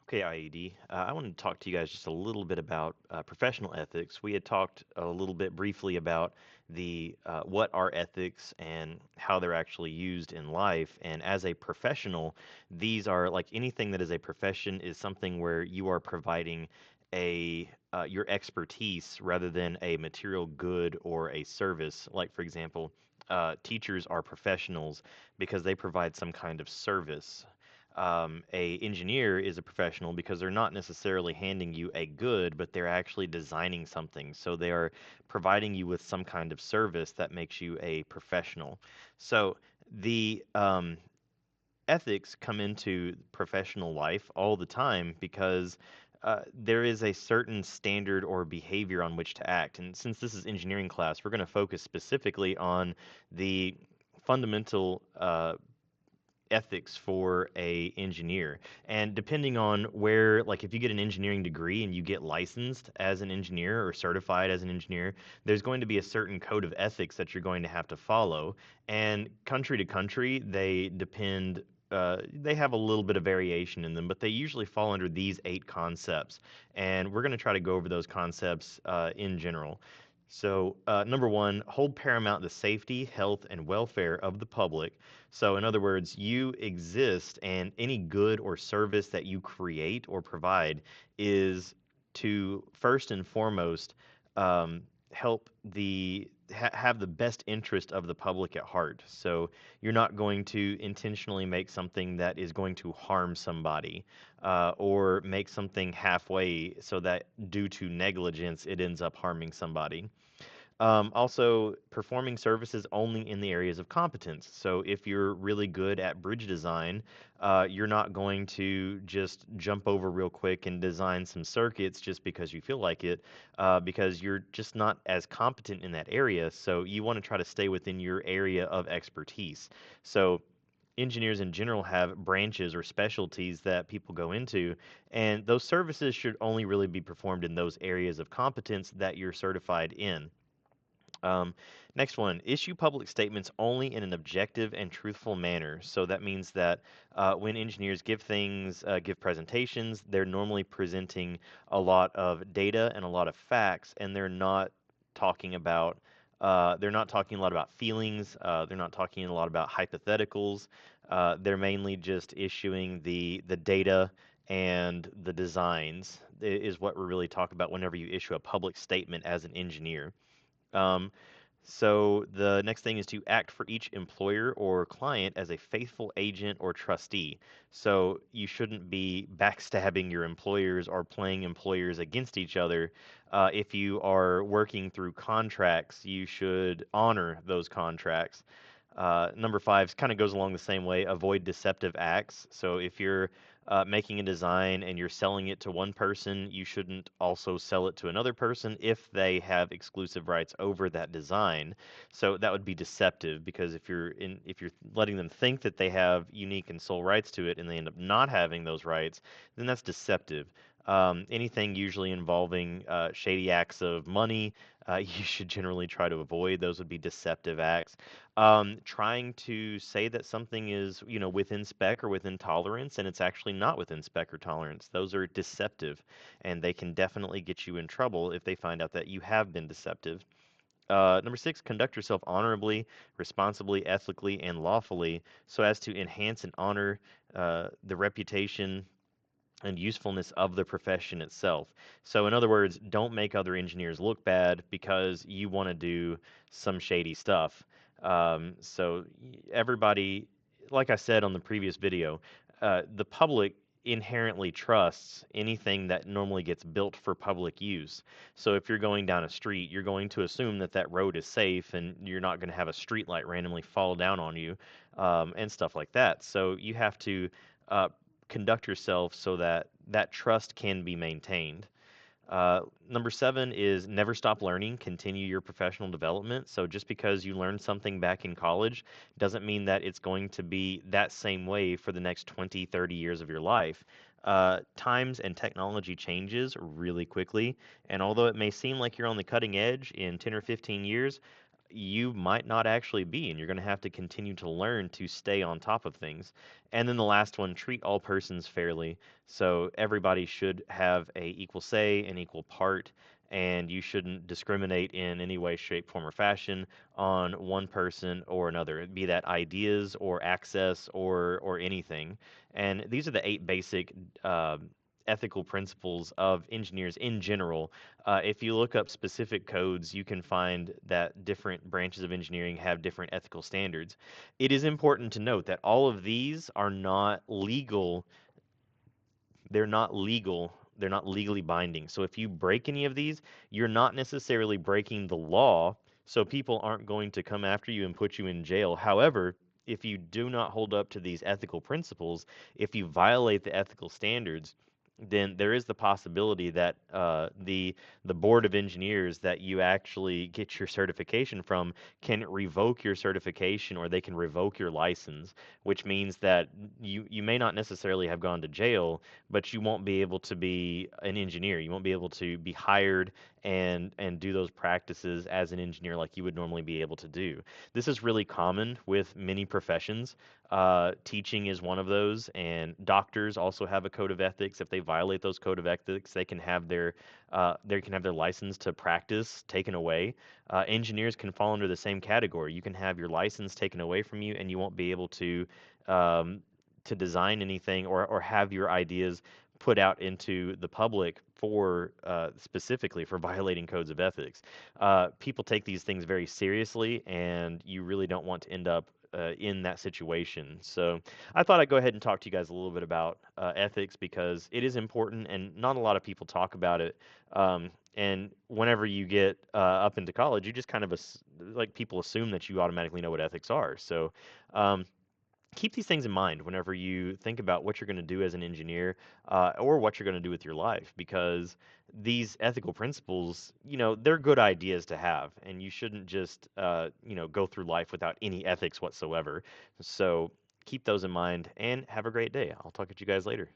Okay, IED. I wanted to talk to you guys just a little bit about professional ethics. We had talked a little bit briefly about the what are ethics and how they're actually used in life. And as a professional, these are like anything that is a profession is something where you are providing a your expertise rather than a material good or a service. Like for example, teachers are professionals because they provide some kind of service. A engineer is a professional because they're not necessarily handing you a good, but they're actually designing something. So they are providing you with some kind of service that makes you a professional. So the ethics come into professional life all the time because there is a certain standard or behavior on which to act. And since this is engineering class, we're going to focus specifically on the fundamental ethics for a engineer. And depending on where, like if you get an engineering degree and you get licensed as an engineer or certified as an engineer, there's going to be a certain code of ethics that you're going to have to follow. And country to country, they have a little bit of variation in them, but they usually fall under these 8 concepts. And we're going to try to go over those concepts in general. So, number one, hold paramount the safety, health, and welfare of the public. So, in other words, you exist, and any good or service that you create or provide is to first and foremost help have the best interest of the public at heart. So, you're not going to intentionally make something that is going to harm somebody or make something halfway so that due to negligence it ends up harming somebody. Also, performing services only in the areas of competence. So, if you're really good at bridge design, you're not going to just jump over real quick and design some circuits just because you feel like it, because you're just not as competent in that area. So, you want to try to stay within your area of expertise. So, engineers in general have branches or specialties that people go into, and those services should only really be performed in those areas of competence that you're certified in. Um, Next one, issue public statements only in an objective and truthful manner. So that means that when engineers give presentations, they're normally presenting a lot of data and a lot of facts, and they're not talking a lot about feelings. They're not talking a lot about hypotheticals. They're mainly just issuing the data and the designs is what we really talk about whenever you issue a public statement as an engineer. Um, so the next thing is to act for each employer or client as a faithful agent or trustee. So you shouldn't be backstabbing your employers or playing employers against each other. If you are working through contracts, you should honor those contracts. Number five kind of goes along the same way. Avoid deceptive acts. So if you're making a design and you're selling it to one person, you shouldn't also sell it to another person if they have exclusive rights over that design. So that would be deceptive because if you're letting them think that they have unique and sole rights to it and they end up not having those rights, then that's deceptive. Anything usually involving shady acts of money, you should generally try to avoid. Those would be deceptive acts. Trying to say that something is, within spec or within tolerance, and it's actually not within spec or tolerance. Those are deceptive, and they can definitely get you in trouble if they find out that you have been deceptive. Number six, conduct yourself honorably, responsibly, ethically, and lawfully so as to enhance and honor the reputation and usefulness of the profession itself. So, in other words, don't make other engineers look bad because you want to do some shady stuff. Everybody, like I said on the previous video, the public inherently trusts anything that normally gets built for public use. So if you're going down a street, you're going to assume that that road is safe and you're not going to have a street light randomly fall down on you and stuff like that. So you have to uh, conduct yourself so that that trust can be maintained. Number seven is never stop learning, continue your professional development. So just because you learned something back in college doesn't mean that it's going to be that same way for the next 20, 30 years of your life. Times and technology changes really quickly, and although it may seem like you're on the cutting edge in 10 or 15 years, you might not actually be, and you're going to have to continue to learn to stay on top of things. And then the last one, treat all persons fairly. So everybody should have a equal say, an equal part, and you shouldn't discriminate in any way, shape, form, or fashion on one person or another, be that ideas or access or anything. And these are the 8 basic uh, ethical principles of engineers in general. If you look up specific codes, you can find that different branches of engineering have different ethical standards. It is important to note that all of these are not legal. They're not legal. They're not legally binding. So if you break any of these, you're not necessarily breaking the law. So people aren't going to come after you and put you in jail. However, if you do not hold up to these ethical principles, if you violate the ethical standards, then there is the possibility that the board of engineers that you actually get your certification from can revoke your certification, or they can revoke your license, which means that you may not necessarily have gone to jail, but you won't be able to be an engineer. You won't be able to be hired and do those practices as an engineer like you would normally be able to do. This is really common with many professions. Teaching is one of those, and doctors also have a code of ethics. If they violate those code of ethics, they can have their license to practice taken away. Engineers can fall under the same category. You can have your license taken away from you, and you won't be able um, to design anything or have your ideas put out into the public for specifically for violating codes of ethics. People take these things very seriously, and you really don't want to end up in that situation. So I thought I'd go ahead and talk to you guys a little bit about ethics, because it is important and not a lot of people talk about it. And whenever you get up into college, you just kind of like people assume that you automatically know what ethics are. So um, keep these things in mind whenever you think about what you're going to do as an engineer, or what you're going to do with your life, because these ethical principles, they're good ideas to have, and you shouldn't just go through life without any ethics whatsoever. So keep those in mind and have a great day. I'll talk to you guys later.